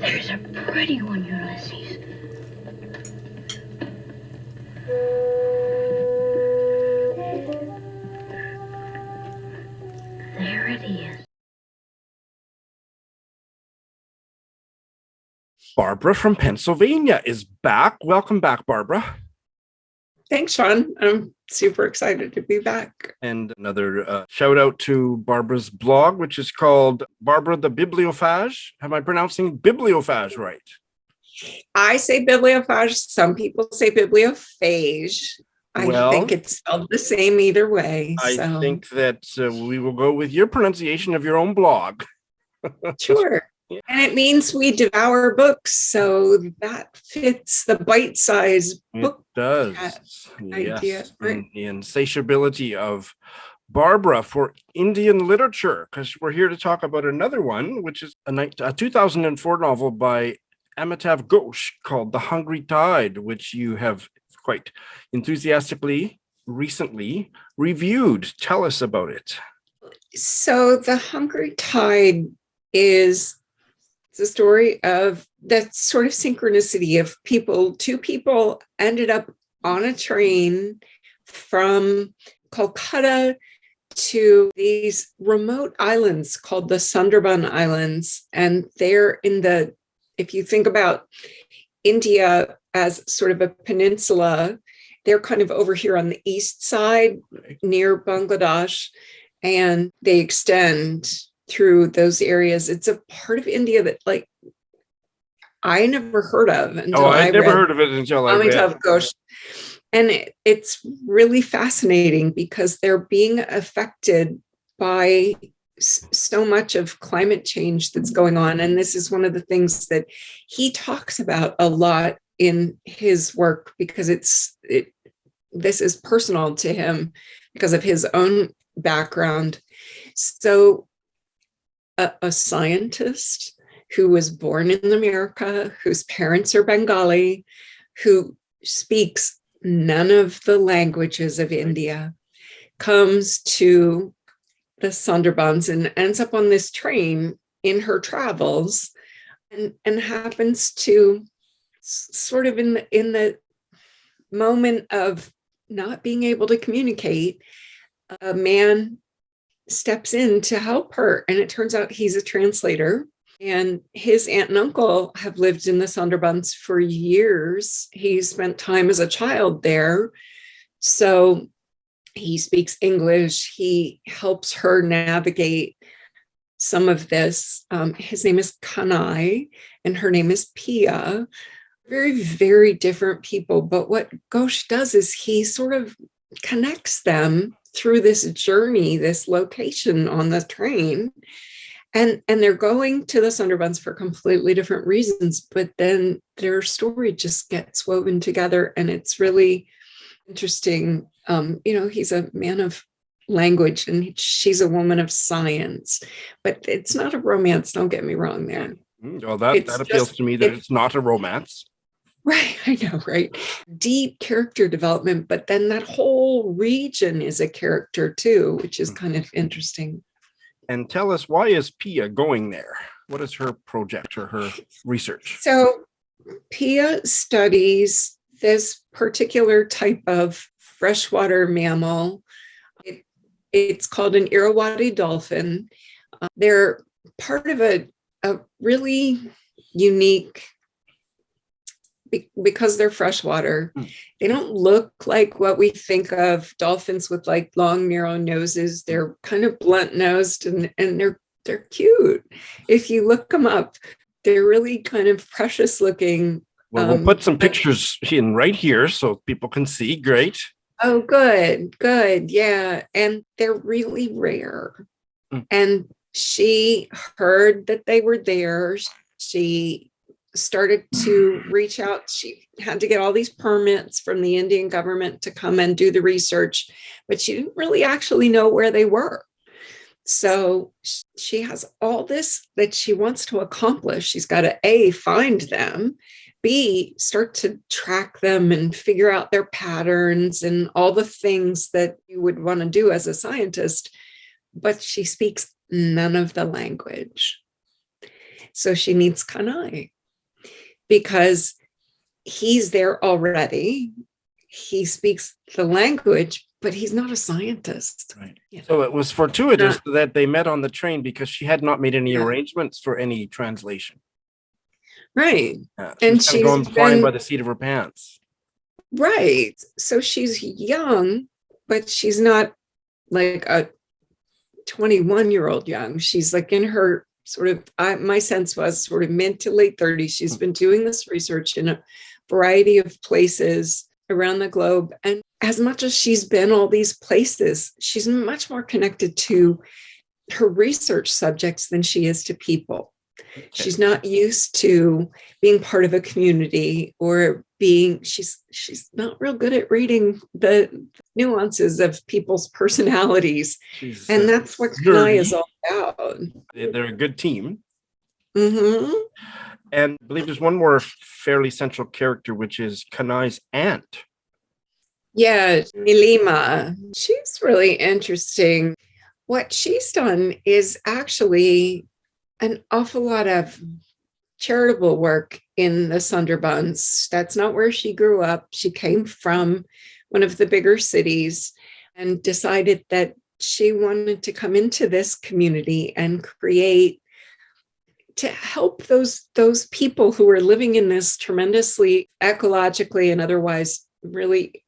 There's a pretty one, Ulysses. There it is. Barbara from Pennsylvania is back. Welcome back, Barbara. Thanks, Sean. I'm super excited to be back. And another shout out to Barbara's blog, which is called BarbaraTheBibliophage. Am I pronouncing bibliophage right? I say bibliophage. Some people say bibliophage. I think it's spelled the same either way. I think that we will go with your pronunciation of your own blog. Sure. Yeah. And it means we devour books. So that fits the bite-sized book. It does. Idea. Yes. Right. The insatiability of Barbara for Indian literature, because we're here to talk about another one, which is a 2004 novel by Amitav Ghosh called The Hungry Tide, which you have quite enthusiastically recently reviewed. Tell us about it. So The Hungry Tide is the story of that sort of synchronicity of two people ended up on a train from Kolkata to these remote islands called the Sundarban Islands. And they're if you think about India as sort of a peninsula, they're kind of over here on the east side near Bangladesh, and they extend through those areas. It's a part of India that I never heard of until I never heard of it until I read Ghosh. And it's really fascinating because they're being affected by so much of climate change that's going on. And this is one of the things that he talks about a lot in his work, because this is personal to him because of his own background. So a scientist who was born in America, whose parents are Bengali, who speaks none of the languages of India, comes to the Sundarbans and ends up on this train in her travels, and happens to sort of in the moment of not being able to communicate, a man steps in to help her. And it turns out he's a translator. And his aunt and uncle have lived in the Sundarbans for years. He spent time as a child there. So he speaks English. He helps her navigate some of this. His name is Kanai and her name is Pia. Very, very different people. But what Ghosh does is he sort of connects them through this journey, this location on the train. And they're going to the Sundarbans for completely different reasons, but then their story just gets woven together, and it's really interesting. He's a man of language and she's a woman of science, but it's not a romance. Don't get me wrong there. Well, that appeals to me that it's not a romance. Right, I know, right? Deep character development, but then that whole region is a character too, which is kind of interesting. And tell us, why is Pia going there? What is her project or her research? So Pia studies this particular type of freshwater mammal. It's called an Irrawaddy dolphin. They're part of a really unique, because they're freshwater, they don't look like what we think of dolphins with like long, narrow noses. They're kind of blunt nosed and they're cute. If you look them up, they're really kind of precious looking. Well, we'll put some pictures in right here so people can see. Great. Oh, good. Yeah. And they're really rare. And she heard that they were there. She started to reach out. She had to get all these permits from the Indian government to come and do the research, but she didn't really actually know where they were. So she has all this that she wants to accomplish. She's got to A, find them, B, start to track them and figure out their patterns and all the things that you would want to do as a scientist, but she speaks none of the language. So she needs Kanai because he's there already. He speaks the language, but he's not a scientist. Right. You know? So it was fortuitous that they met on the train because she had not made any Yeah. arrangements for any translation. Right. She And was kind of going flying by the seat of her pants. Right. So she's young, but she's not like a 21-year-old young. She's like in her sort of, my sense was sort of mid to late 30s. She's been doing this research in a variety of places around the globe. And as much as she's been all these places, she's much more connected to her research subjects than she is to people. Okay. She's not used to being part of a community or she's not real good at reading the nuances of people's personalities. And that's what Kanai is all about. They're a good team. Mm-hmm. And I believe there's one more fairly central character, which is Kanai's aunt. Yeah, Nilima. She's really interesting. What she's done is actually an awful lot of charitable work in the Sundarbans. That's not where she grew up. She came from one of the bigger cities and decided that she wanted to come into this community and create to help those people who are living in this tremendously ecologically and otherwise really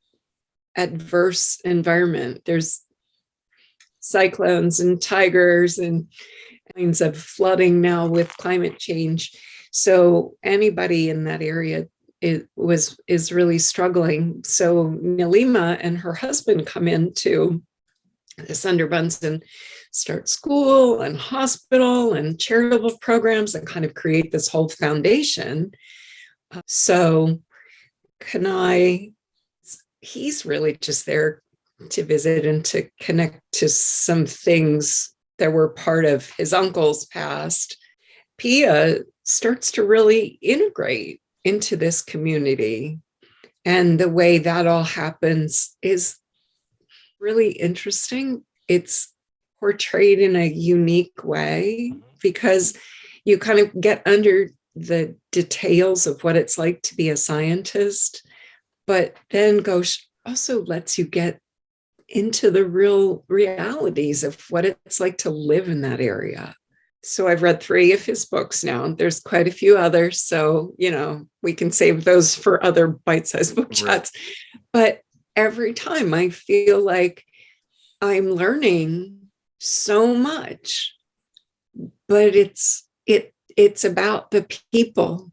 adverse environment. There's cyclones and tigers and kinds of flooding now with climate change. So anybody in that area is really struggling. So Nilima and her husband come into the Sundarbans and start school and hospital and charitable programs and kind of create this whole foundation. So Kanai, he's really just there to visit and to connect to some things that were part of his uncle's past. Pia starts to really integrate into this community. And the way that all happens is really interesting. It's portrayed in a unique way because you kind of get under the details of what it's like to be a scientist. But then Ghosh also lets you get into the real realities of what it's like to live in that area. So I've read 3 of his books now. There's quite a few others. So, we can save those for other bite-sized book chats. But every time I feel like I'm learning so much, but it's about the people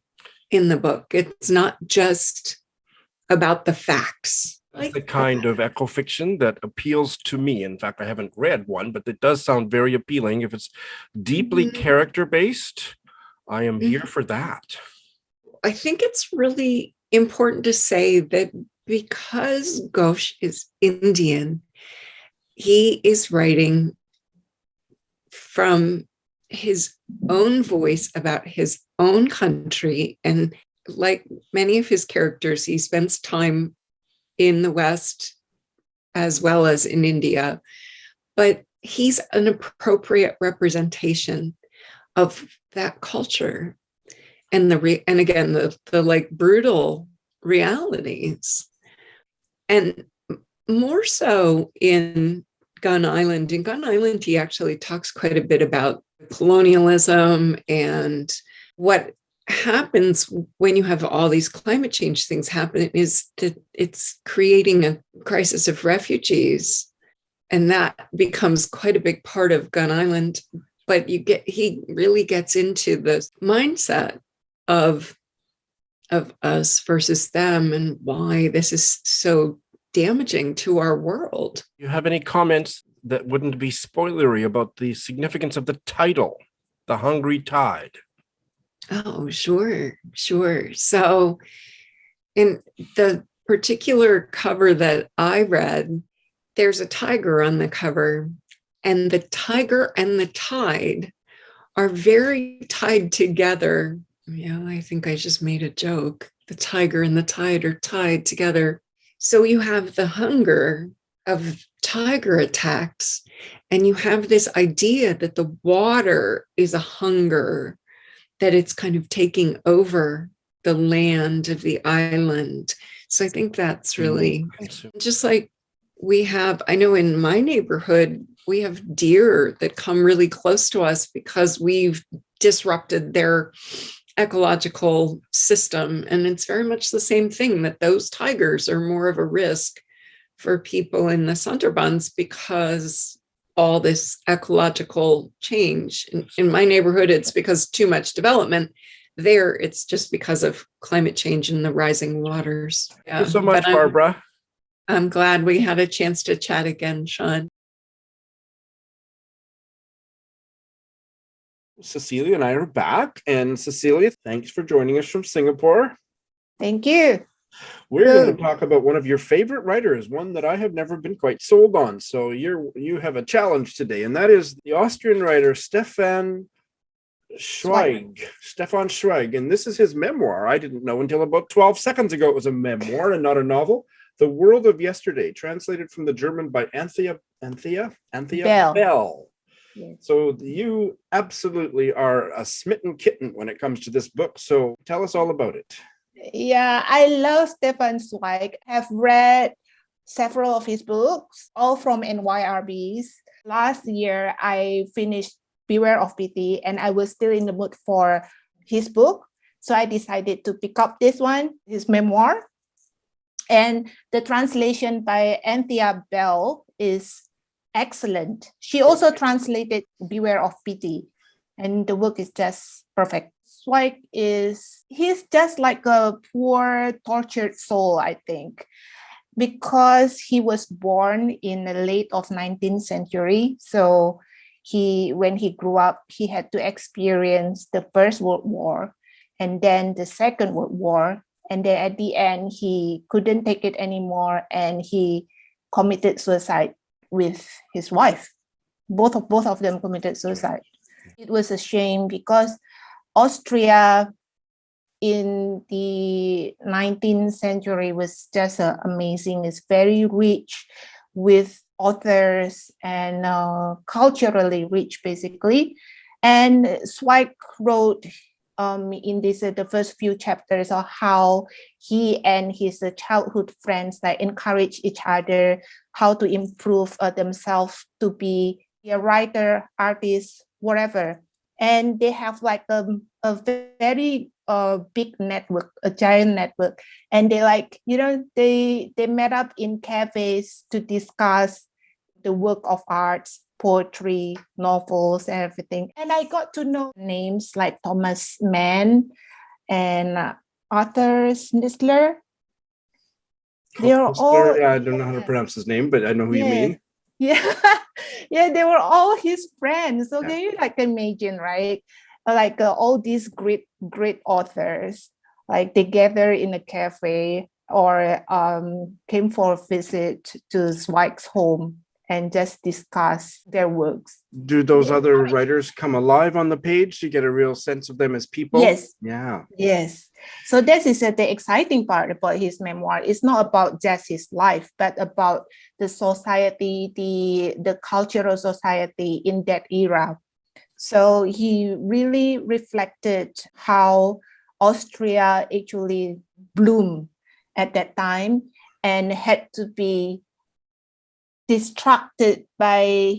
in the book. It's not just about the facts. That's the kind of eco-fiction that appeals to me. In fact, I haven't read one, but it does sound very appealing. If it's deeply character-based, I am here for that. I think it's really important to say that because Ghosh is Indian, he is writing from his own voice about his own country. And like many of his characters, he spends time in the West as well as in India, but he's an appropriate representation of that culture and again the like brutal realities, and more so in Gun Island. In Gun Island, he actually talks quite a bit about colonialism and what happens when you have all these climate change things happen is that it's creating a crisis of refugees, and that becomes quite a big part of Gun Island. But he really gets into the mindset of us versus them and why this is so damaging to our world. You have any comments that wouldn't be spoilery about the significance of the title, The Hungry Tide? Oh, sure. So in the particular cover that I read, there's a tiger on the cover, and the tiger and the tide are very tied together. I think I just made a joke. The tiger and the tide are tied together. So you have the hunger of tiger attacks, and you have this idea that the water is a hunger that it's kind of taking over the land of the island. So I think that's really just like we have, I know in my neighborhood, we have deer that come really close to us because we've disrupted their ecological system. And it's very much the same thing, that those tigers are more of a risk for people in the Sunderbans because all this ecological change. In my neighborhood, it's because too much development. There, it's just because of climate change and the rising waters. Thank you so much, Barbara. I'm glad we had a chance to chat again, Sean. Cecilia and I are back. And Cecilia, thanks for joining us from Singapore. Thank you. We're going to talk about one of your favorite writers, one that I have never been quite sold on. So you have a challenge today, and that is the Austrian writer Stefan Zweig. Stefan Zweig. And this is his memoir. I didn't know until about 12 seconds ago it was a memoir and not a novel. The World of Yesterday, translated from the German by Anthea Bell. Yes. So you absolutely are a smitten kitten when it comes to this book. So tell us all about it. Yeah, I love Stefan Zweig. I've read several of his books, all from NYRBs. Last year, I finished Beware of Pity, and I was still in the mood for his book. So I decided to pick up this one, his memoir. And the translation by Anthea Bell is excellent. She also translated Beware of Pity, and the work is just perfect. Zweig he's just like a poor, tortured soul, I think, because he was born in the late of 19th century. So when he grew up, he had to experience the First World War and then the Second World War. And then at the end, he couldn't take it anymore, and he committed suicide with his wife. Both of them committed suicide. It was a shame because Austria in the 19th century was just amazing. It's very rich with authors and culturally rich, basically. And Zweig wrote in this the first few chapters of how he and his childhood friends encourage each other how to improve themselves to be a writer, artist, whatever. And they have like a very big network, a giant network. And they met up in cafes to discuss the work of arts, poetry, novels, and everything. And I got to know names like Thomas Mann and Arthur Schnitzler. They're all... I don't know how to pronounce his name, but I know who you mean. Yeah, yeah, they were all his friends. So can you imagine, right? All these great authors, like they gather in a cafe or came for a visit to Zweig's home and just discuss their works. Do those other writers come alive on the page? Do you get a real sense of them as people? Yes. Yeah. Yes. So this is the exciting part about his memoir. It's not about just his life, but about the society, the cultural society in that era. So he really reflected how Austria actually bloomed at that time and had to be distracted by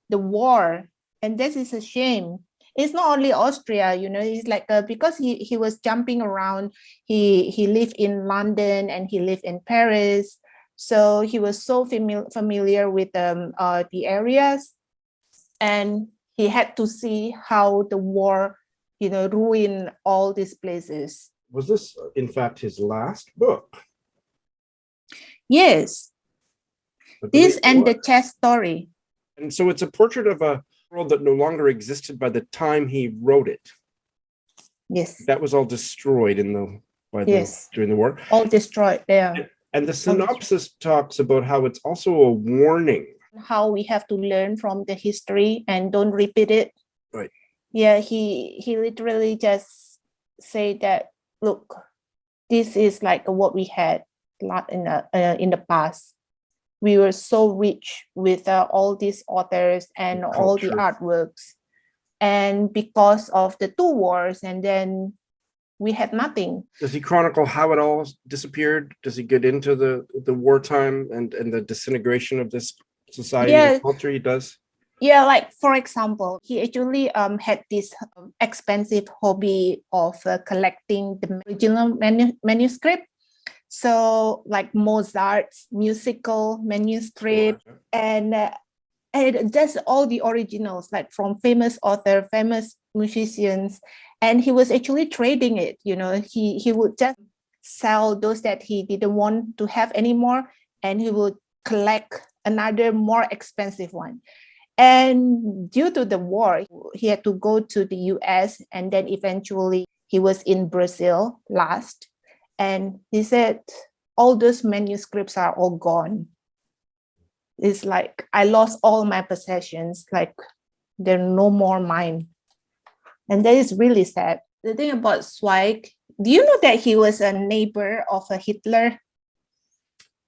the war. And this is a shame. It's not only Austria, it's because he was jumping around. He lived in London and he lived in Paris. So he was so familiar with the areas, and he had to see how the war, ruined all these places. Was this, in fact, his last book? Yes. This and the chess story. And so it's a portrait of a world that no longer existed by the time he wrote it. Yes. That was all destroyed during the war. All destroyed there. And the synopsis talks about how it's also a warning. How we have to learn from the history and don't repeat it. Right. Yeah, he literally just said that, look, this is like what we had in the past. We were so rich with all these authors and all the artworks. And because of the two wars, and then we had nothing. Does he chronicle how it all disappeared? Does he get into the wartime and the disintegration of this society and culture? He does. Yeah, like for example, he actually had this expensive hobby of collecting the original manuscript. So like Mozart's musical manuscript and just all the originals, like from famous author, famous musicians, and he was actually trading it. He would just sell those that he didn't want to have anymore, and he would collect another more expensive one. And due to the war, he had to go to the US, and then eventually he was in Brazil last. And he said, all those manuscripts are all gone. It's like, I lost all my possessions, like they're no more mine. And that is really sad. The thing about Zweig, do you know that he was a neighbor of a Hitler?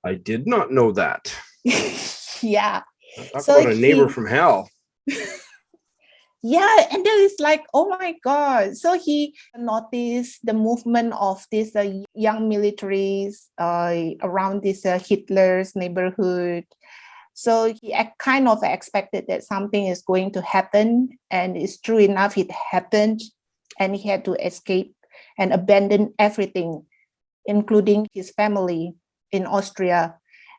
I did not know that. Yeah. Talk about a neighbor from hell. Yeah, and then it's like, oh my God. So he noticed the movement of these young militaries around this Hitler's neighborhood. So he kind of expected that something is going to happen. And it's true enough, it happened. And he had to escape and abandon everything, including his family in Austria.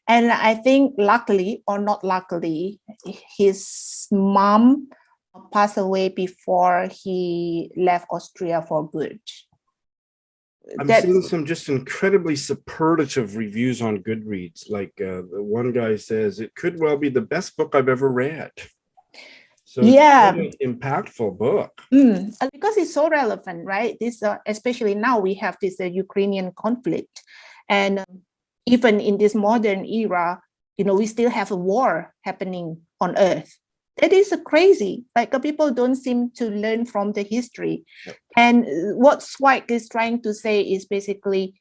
And I think luckily or not luckily, his mom passed away before he left Austria for good. I'm seeing some just incredibly superlative reviews on Goodreads. Like the one guy says, it could well be the best book I've ever read. So yeah, it's an impactful book. Because it's so relevant, right? This, especially now we have this Ukrainian conflict. And even in this modern era, we still have a war happening on Earth. That is crazy. Like people don't seem to learn from the history. Yep. And what Zweig is trying to say is basically,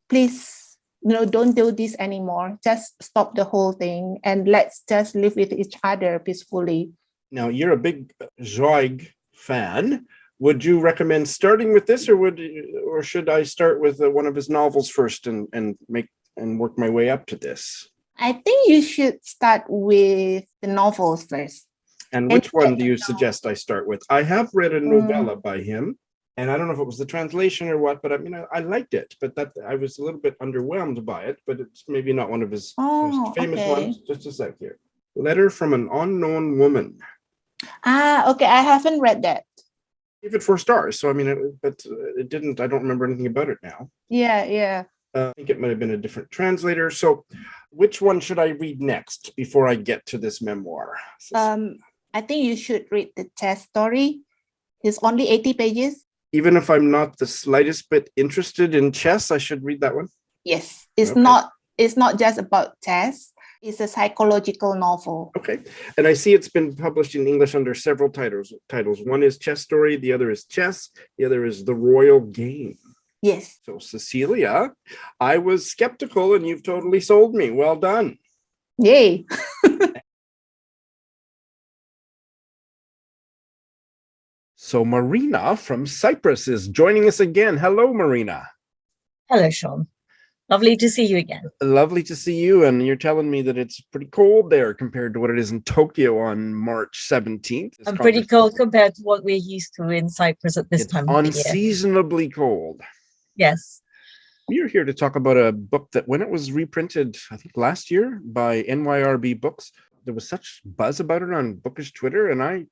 please, don't do this anymore. Just stop the whole thing and let's just live with each other peacefully. Now, you're a big Zweig fan. Would you recommend starting with this, or should I start with one of his novels first and work my way up to this? I think you should start with the novels first. And which one do you suggest I start with? I have read a novella by him, and I don't know if it was the translation or what, but I mean, I liked it, but I was a little bit underwhelmed by it, but it's maybe not one of his most famous ones. Just a sec here. Letter from an Unknown Woman. Okay. I haven't read that. Give it 4 stars. So, I mean, it didn't, I don't remember anything about it now. Yeah. I think it might have been a different translator. So which one should I read next before I get to this memoir? I think you should read the chess story. It's only 80 pages. Even if I'm not the slightest bit interested in chess, I should read that one? Yes. It's not just about chess. It's a psychological novel. Okay. And I see it's been published in English under several titles. One is Chess Story, the other is Chess, the other is The Royal Game. Yes. So, Sisilia, I was skeptical and you've totally sold me. Well done. Yay. So, Marina from Cyprus is joining us again. Hello, Marina. Hello, Sean. Lovely to see you again. Lovely to see you. And you're telling me that it's pretty cold there compared to what it is in Tokyo on March 17th. I'm pretty cold compared to what we're used to in Cyprus at this time of the year. Unseasonably cold. Yes. We are here to talk about a book that when it was reprinted, I think last year by NYRB Books, there was such buzz about it on Bookish Twitter, and I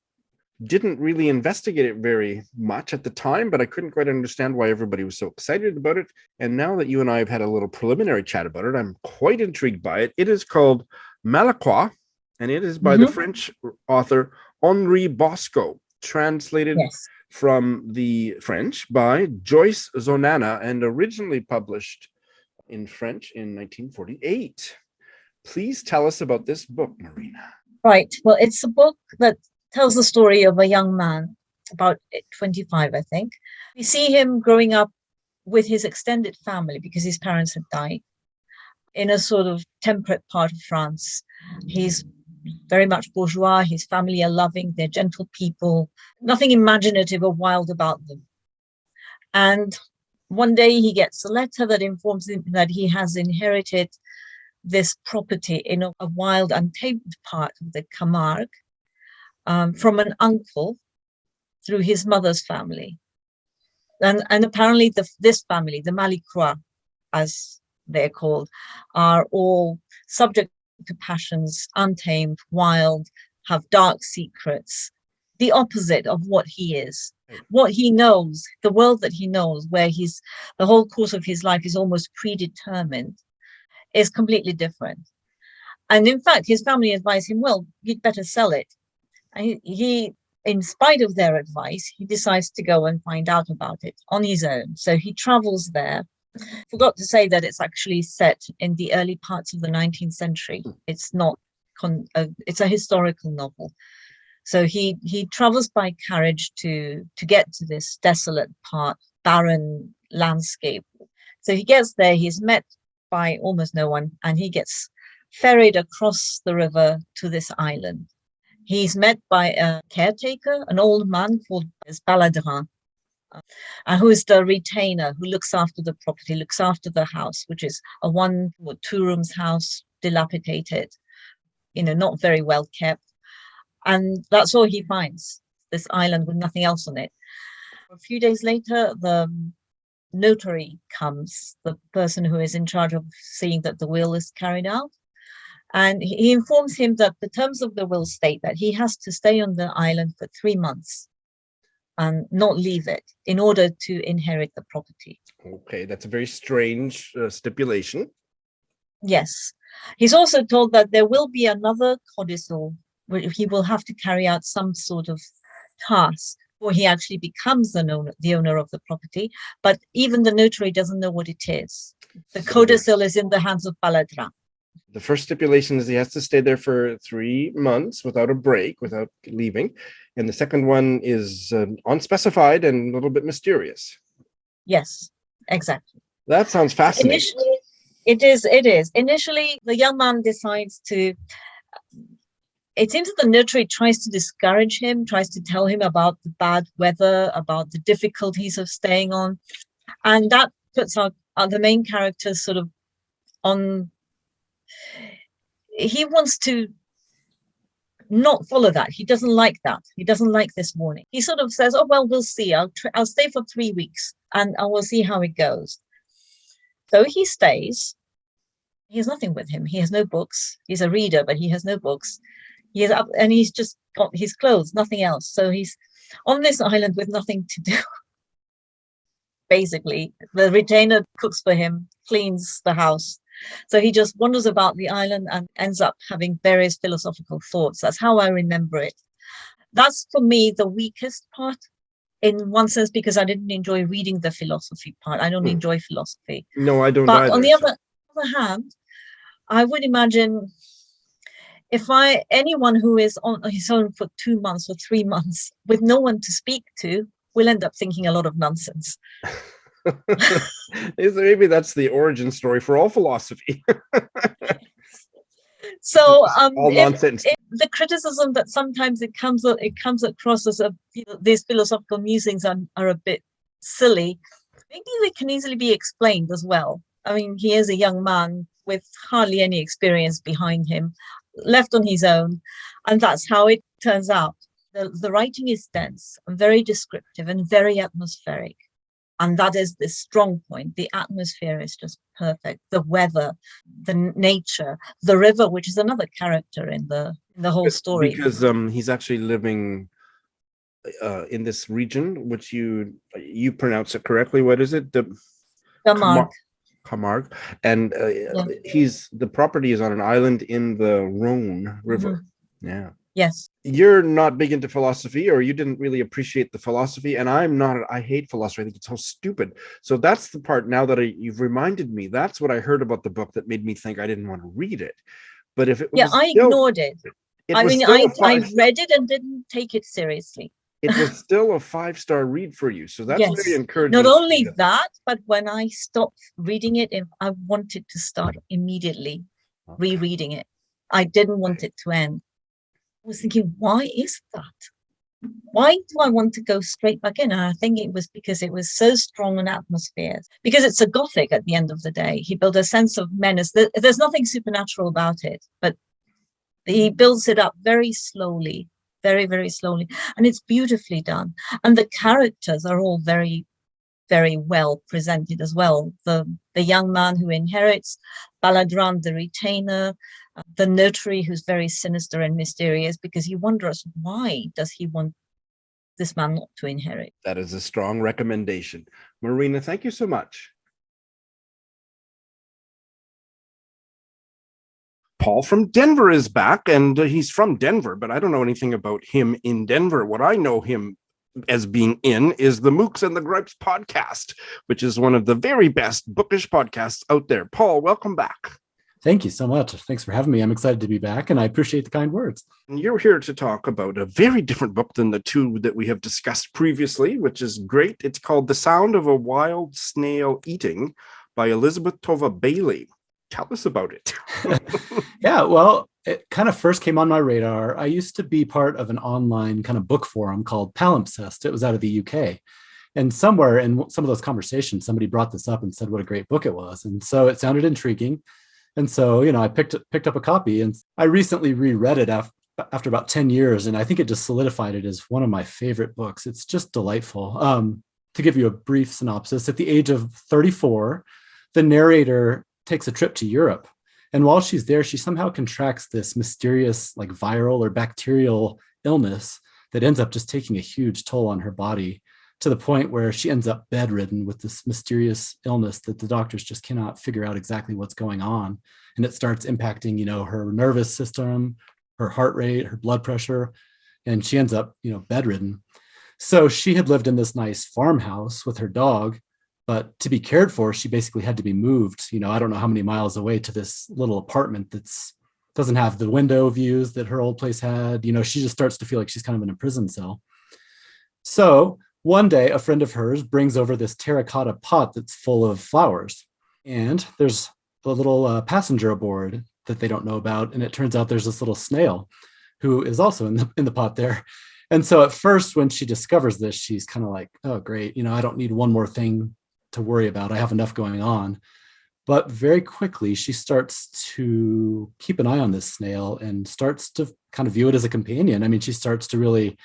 didn't really investigate it very much at the time, but I couldn't quite understand why everybody was so excited about it. And now that you and I have had a little preliminary chat about it, I'm quite intrigued by it. It is called Malicroix, and it is by the French author Henri Bosco, translated from the French by Joyce Zonana and originally published in French in 1948. Please tell us about this book, Marina. Right. Well, it's a book that tells the story of a young man, about 25, I think. We see him growing up with his extended family because his parents had died in a sort of temperate part of France. He's very much bourgeois. His family are loving, they're gentle people, nothing imaginative or wild about them. And one day he gets a letter that informs him that he has inherited this property in a wild, untamed part of the Camargue from an uncle through his mother's family. And apparently this family, the Malicroix, as they're called, are all subject to passions, untamed, wild, have dark secrets, the opposite of what he is. What he knows, the world that he knows, where the whole course of his life is almost predetermined, is completely different. And in fact, his family advised him, well, you'd better sell it. And he, in spite of their advice, he decides to go and find out about it on his own. So he travels there. Forgot to say that it's actually set in the early parts of the 19th century. It's not, it's a historical novel. So he travels by carriage to get to this desolate part, barren landscape. So he gets there, he's met by almost no one, and he gets ferried across the river to this island. He's met by a caretaker, an old man called Baladrin, and who is the retainer who looks after the property, looks after the house, which is a 1 or 2 rooms house, dilapidated, not very well kept. And that's all he finds, this island with nothing else on it. A few days later, the notary comes, the person who is in charge of seeing that the will is carried out. And he informs him that the terms of the will state that he has to stay on the island for 3 months and not leave it in order to inherit the property. Okay, that's a very strange stipulation. Yes. He's also told that there will be another codicil where he will have to carry out some sort of task before he actually becomes the owner of the property. But even the notary doesn't know what it is. The codicil is in the hands of Baladrin. The first stipulation is he has to stay there for 3 months without a break, without leaving. And the second one is unspecified and a little bit mysterious. Yes, exactly. That sounds fascinating. Initially, it is. Initially, the young man decides to, it seems that the notary tries to discourage him, tries to tell him about the bad weather, about the difficulties of staying on. And that puts our the main characters sort of on. He wants to not follow that. He doesn't like that. He doesn't like this warning. He sort of says, oh, well, we'll see. I'll stay for 3 weeks and I will see how it goes. So he stays. He has nothing with him. He has no books. He's a reader, but he has no books. He is up and he's just got his clothes, nothing else. So he's on this island with nothing to do. Basically, the retainer cooks for him, cleans the house. So he just wanders about the island and ends up having various philosophical thoughts. That's how I remember it. That's, for me, the weakest part in one sense, because I didn't enjoy reading the philosophy part. I don't enjoy philosophy. No, I don't but either. On the other hand, I would imagine anyone who is on his own for 2 months or 3 months with no one to speak to will end up thinking a lot of nonsense. Maybe that's the origin story for all philosophy. So all nonsense. The criticism that sometimes it comes across as these philosophical musings are a bit silly. Maybe they can easily be explained as well. I mean, he is a young man with hardly any experience behind him, left on his own, and that's how it turns out. The writing is dense and very descriptive and very atmospheric. And that is the strong point. The atmosphere is just perfect. The weather, the nature, the river, which is another character in the whole story. Because he's actually living in this region, which you pronounce it correctly. What is it? The Camargue. And the property is on an island in the Rhone River. Mm-hmm. Yeah. Yes. You're not big into philosophy, or you didn't really appreciate the philosophy, and I'm not. I hate philosophy. I think it's so stupid. So that's the part now that you've reminded me. That's what I heard about the book that made me think I didn't want to read it. But if it was I ignored it. I read it and didn't take it seriously. It was still a 5-star read for you, so that's very encouraging. Not only that, but when I stopped reading it, I wanted to start immediately rereading it. I didn't want it to end. was thinking, why is that? Why do I want to go straight back in? And I think it was because it was so strong an atmosphere. Because it's a Gothic at the end of the day. He built a sense of menace. There's nothing supernatural about it, but he builds it up very slowly, very, very slowly. And it's beautifully done. And the characters are all very, very well presented as well. The young man who inherits, Baladran, the retainer, the notary who's very sinister and mysterious, because you wonder why does he want this man not to inherit? That is a strong recommendation. Marina, thank you so much. Paul from Denver is back, and he's from Denver, but I don't know anything about him in Denver. What I know him as being in is the Mooks and the Gripes podcast, which is one of the very best bookish podcasts out there. Paul, welcome back. Thank you so much. Thanks for having me. I'm excited to be back, and I appreciate the kind words. You're here to talk about a very different book than the two that we have discussed previously, which is great. It's called The Sound of a Wild Snail Eating by Elisabeth Tova Bailey. Tell us about it. Yeah, well, it kind of first came on my radar. I used to be part of an online kind of book forum called Palimpsest. It was out of the UK. And somewhere in some of those conversations, somebody brought this up and said what a great book it was. And so it sounded intriguing. And so, I picked up a copy, and I recently reread it after about 10 years. And I think it just solidified it as one of my favorite books. It's just delightful. To give you a brief synopsis, at the age of 34, the narrator takes a trip to Europe. And while she's there, she somehow contracts this mysterious, like viral or bacterial illness that ends up just taking a huge toll on her body, to the point where she ends up bedridden with this mysterious illness that the doctors just cannot figure out exactly what's going on. And it starts impacting, her nervous system, her heart rate, her blood pressure, and she ends up, bedridden. So she had lived in this nice farmhouse with her dog, but to be cared for, she basically had to be moved, I don't know how many miles away, to this little apartment that's doesn't have the window views that her old place had. She just starts to feel like she's kind of in a prison cell. So one day, a friend of hers brings over this terracotta pot that's full of flowers. And there's a little passenger aboard that they don't know about. And it turns out there's this little snail who is also in the pot there. And so at first, when she discovers this, she's kind of like, oh, great. I don't need one more thing to worry about. I have enough going on. But very quickly, she starts to keep an eye on this snail and starts to kind of view it as a companion. I mean, she starts to really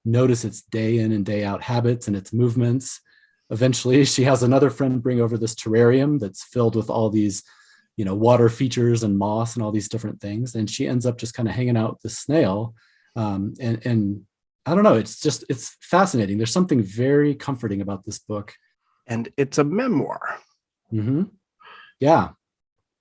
notice its day in and day out habits and its movements. Eventually, she has another friend bring over this terrarium that's filled with all these, water features and moss and all these different things. And she ends up just kind of hanging out with the snail. And I don't know, it's fascinating. There's something very comforting about this book. And it's a memoir. Mm-hmm. Yeah.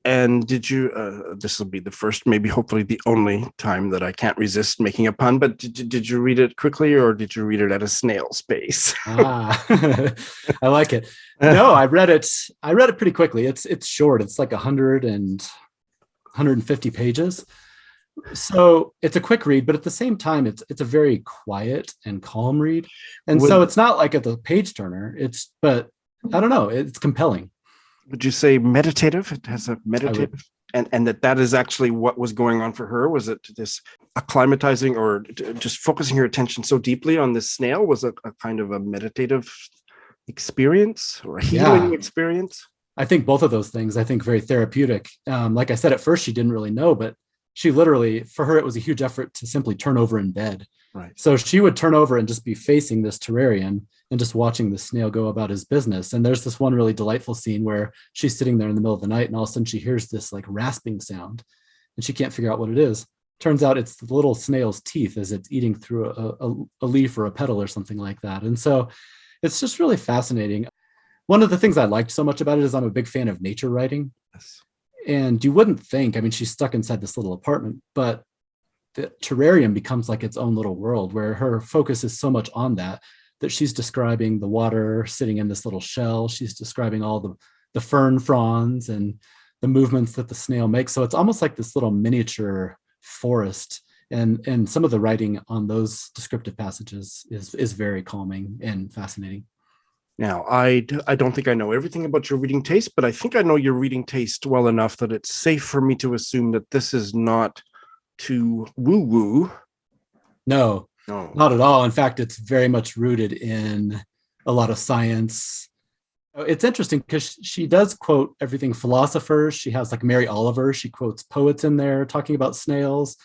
And did you, this will be the first, maybe hopefully the only time that I can't resist making a pun, but did you read it quickly, or did you read it at a snail's pace? I like it. No, I read it pretty quickly. It's short. It's like 150 pages. So it's a quick read, but at the same time, it's a very quiet and calm read. And so it's not like the page turner. But I don't know, it's compelling. Would you say meditative? It has a meditative, and that is actually what was going on for her. Was it this acclimatizing, or just focusing her attention so deeply on this snail? Was it a kind of a meditative experience or a healing experience? I think both of those things. I think very therapeutic. Like I said, at first she didn't really know, but she literally, for her, it was a huge effort to simply turn over in bed. Right. So she would turn over and just be facing this terrarium and just watching the snail go about his business. And there's this one really delightful scene where she's sitting there in the middle of the night, and all of a sudden she hears this like rasping sound, and she can't figure out what it is. Turns out it's the little snail's teeth as it's eating through a leaf or a petal or something like that. And so it's just really fascinating. One of the things I liked so much about it is I'm a big fan of nature writing. Yes. And you wouldn't think, I mean, she's stuck inside this little apartment, but the terrarium becomes like its own little world where her focus is so much on that she's describing the water sitting in this little shell. She's describing all the fern fronds and the movements that the snail makes. So it's almost like this little miniature forest. And some of the writing on those descriptive passages is very calming and fascinating. Now, I don't think I know everything about your reading taste, but I think I know your reading taste well enough that it's safe for me to assume that this is not too woo-woo, No, No. not at all. In fact, it's very much rooted in a lot of science. It's interesting because she does quote everything philosophers. She has like Mary Oliver. She quotes poets in there talking about snails,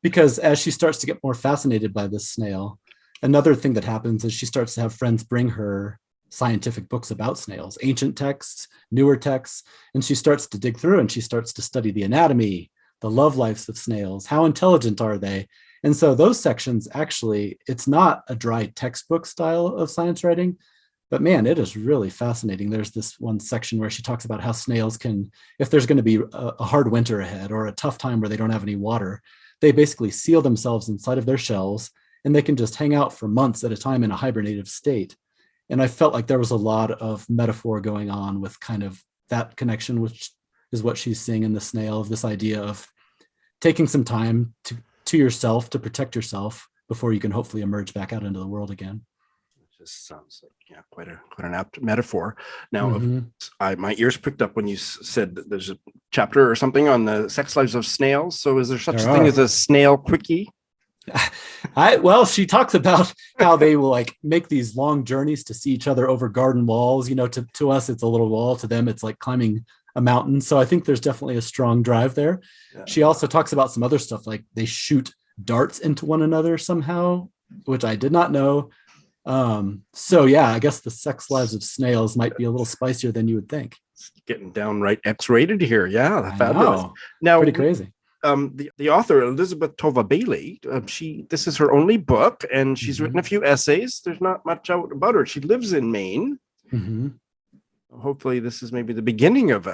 because as she starts to get more fascinated by this snail, another thing that happens is she starts to have friends bring her scientific books about snails, ancient texts, newer texts, and she starts to dig through and she starts to study the anatomy, the love lives of snails, how intelligent are they? And so those sections, actually, it's not a dry textbook style of science writing, but man, it is really fascinating. There's this one section where she talks about how snails can, if there's going to be a hard winter ahead or a tough time where they don't have any water, they basically seal themselves inside of their shells and they can just hang out for months at a time in a hibernative state. And I felt like there was a lot of metaphor going on with kind of that connection, which is what she's seeing in the snail, of this idea of taking some time to yourself, to protect yourself before you can hopefully emerge back out into the world again. It just sounds like quite an apt metaphor. Now, my ears picked up when you said that there's a chapter or something on the sex lives of snails. So is there such a thing as a snail quickie? Well, she talks about how they will like make these long journeys to see each other over garden walls. You know, to us, it's a little wall. To them, it's like climbing a mountain. So I think there's definitely a strong drive there. Yeah. She also talks about some other stuff, like they shoot darts into one another somehow, which I did not know. So yeah, I guess the sex lives of snails might be a little spicier than you would think. It's getting downright X-rated here. Yeah, fabulous. Now, pretty crazy. The author, Elisabeth Tova Bailey, this is her only book, and she's written a few essays. There's not much out about her. She lives in Maine. Hopefully this is maybe the beginning of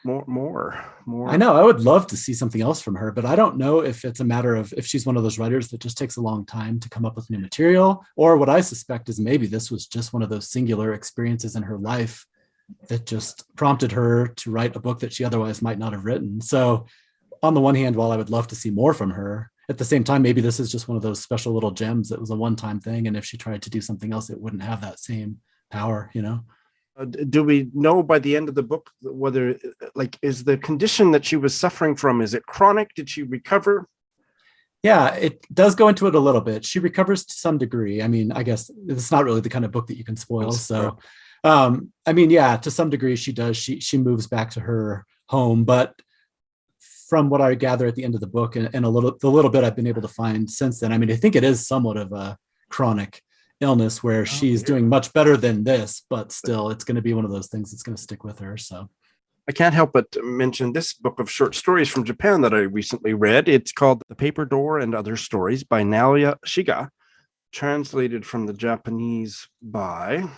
more. I know, I would love to see something else from her, but I don't know if it's a matter of if she's one of those writers that just takes a long time to come up with new material, or what I suspect is maybe this was just one of those singular experiences in her life that just prompted her to write a book that she otherwise might not have written. So on the one hand, while I would love to see more from her, at the same time, maybe this is just one of those special little gems that was a one-time thing. And if she tried to do something else, it wouldn't have that same power, you know? Do we know by the end of the book whether, like, is the condition that she was suffering from, is it chronic? Did she recover? Yeah, it does go into it a little bit. She recovers to some degree. I mean, I guess it's not really the kind of book that you can spoil. So, I mean, yeah, to some degree she does. She moves back to her home, but from what I gather at the end of the book and the little bit I've been able to find since then, I mean, I think it is somewhat of a chronic illness where she's doing much better than this, but still it's going to be one of those things that's going to stick with her. So I can't help but mention this book of short stories from Japan that I recently read. It's called The Paper Door and Other Stories by Naoya Shiga, translated from the Japanese by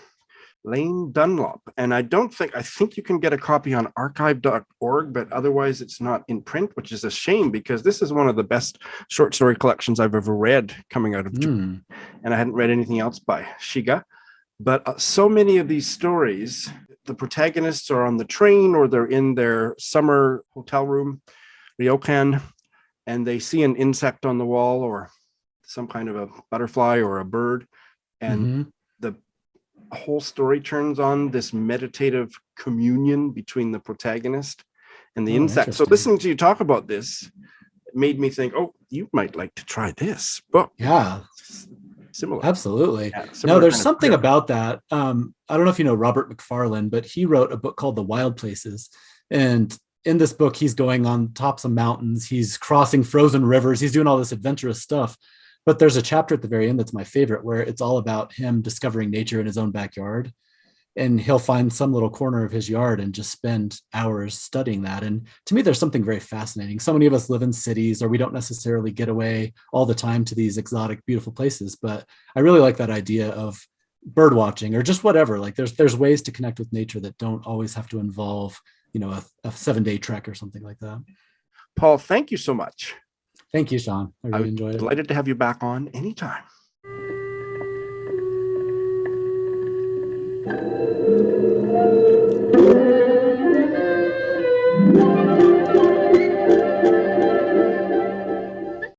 Lane Dunlop. And I think you can get a copy on archive.org, but otherwise it's not in print, which is a shame because this is one of the best short story collections I've ever read coming out of Japan. And I hadn't read anything else by Shiga. But so many of these stories, the protagonists are on the train or they're in their summer hotel room, ryokan, and they see an insect on the wall or some kind of a butterfly or a bird. And the whole story turns on this meditative communion between the protagonist and the insect. So listening to you talk about this made me think, you might like to try this book. Yeah. Similar. Absolutely. Yeah, no, there's something about that. I don't know if you know Robert Macfarlane, but he wrote a book called The Wild Places. And in this book, he's going on tops of mountains. He's crossing frozen rivers. He's doing all this adventurous stuff. But there's a chapter at the very end that's my favorite, where it's all about him discovering nature in his own backyard. And he'll find some little corner of his yard and just spend hours studying that. And to me, there's something very fascinating. So many of us live in cities, or we don't necessarily get away all the time to these exotic, beautiful places. But I really like that idea of bird watching or just whatever. Like there's ways to connect with nature that don't always have to involve, a 7-day trek or something like that. Paul, thank you so much. Thank you, Sean. I really enjoyed it. Delighted to have you back on anytime.